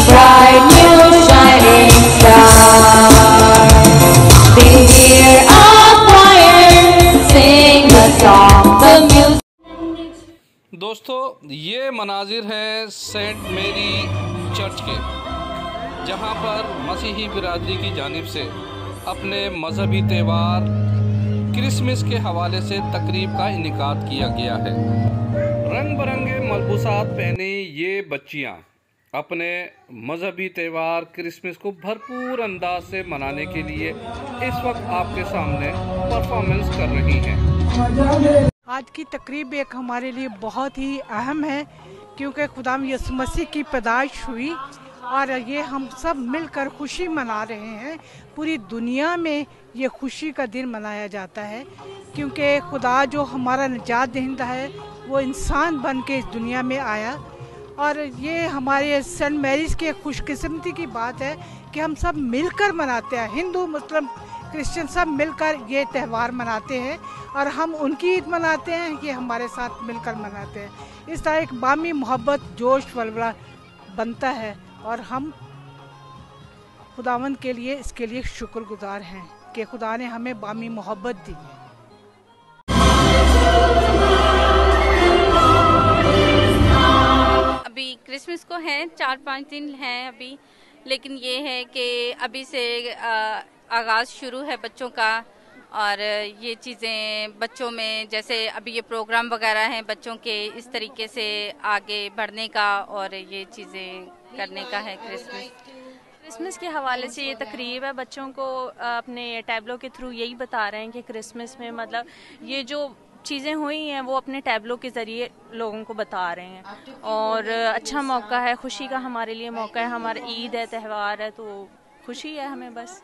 bright new shining star. Sing here a choir, sing a song, the music. दोस्तों, ये मनाजिर हैं Saint मेरी church के, जहाँ पर मसीही बिरादरी की जानिब से अपने मजहबी त्यौहार क्रिसमस के हवाले से तकरीब का इनेकाद किया गया है। रंग बिरंगे मलबूसात पहने ये बच्चियाँ अपने मजहबी त्यौहार क्रिसमस को भरपूर अंदाज से मनाने के लिए इस वक्त आपके सामने परफॉर्मेंस कर रही हैं। आज की तकरीब एक हमारे लिए बहुत ही अहम है, क्योंकि खुदाम यीशु मसीह की पैदाइश हुई और ये हम सब मिलकर खुशी मना रहे हैं। पूरी दुनिया में ये खुशी का दिन मनाया जाता है, क्योंकि खुदा जो हमारा निजात दहिंदा है वो इंसान बन के इस दुनिया में आया। और ये हमारे सेंट मैरीज की खुशकिस्मती की बात है कि हम सब मिलकर मनाते हैं। हिंदू, मुस्लिम, क्रिश्चियन सब मिलकर ये त्यौहार मनाते हैं और हम उनकी ईद मनाते हैं, ये हमारे साथ मिलकर मनाते हैं। इस तरह एक बामी मोहब्बत, जोश, वलवला बनता है और हम खुदावंद के लिए इसके लिए शुक्रगुजार हैं कि खुदा ने हमें बामी मोहब्बत दी है। अभी क्रिसमस को हैं 4-5 दिन हैं अभी, लेकिन ये है कि अभी से आगाज़ शुरू है बच्चों का। और ये चीज़ें बच्चों में, जैसे अभी ये प्रोग्राम वगैरह हैं बच्चों के, इस तरीके से आगे बढ़ने का और ये चीज़ें करने का है। क्रिसमस के हवाले से ये तकरीब है, बच्चों को अपने टैबलों के थ्रू यही बता रहे हैं कि क्रिसमस में मतलब ये जो चीज़ें हुई हैं वो अपने टैबलों के ज़रिए लोगों को बता रहे हैं। और अच्छा मौका है, खुशी का हमारे लिए मौका है। हमारा ईद है, त्यौहार है, तो खुशी है हमें बस।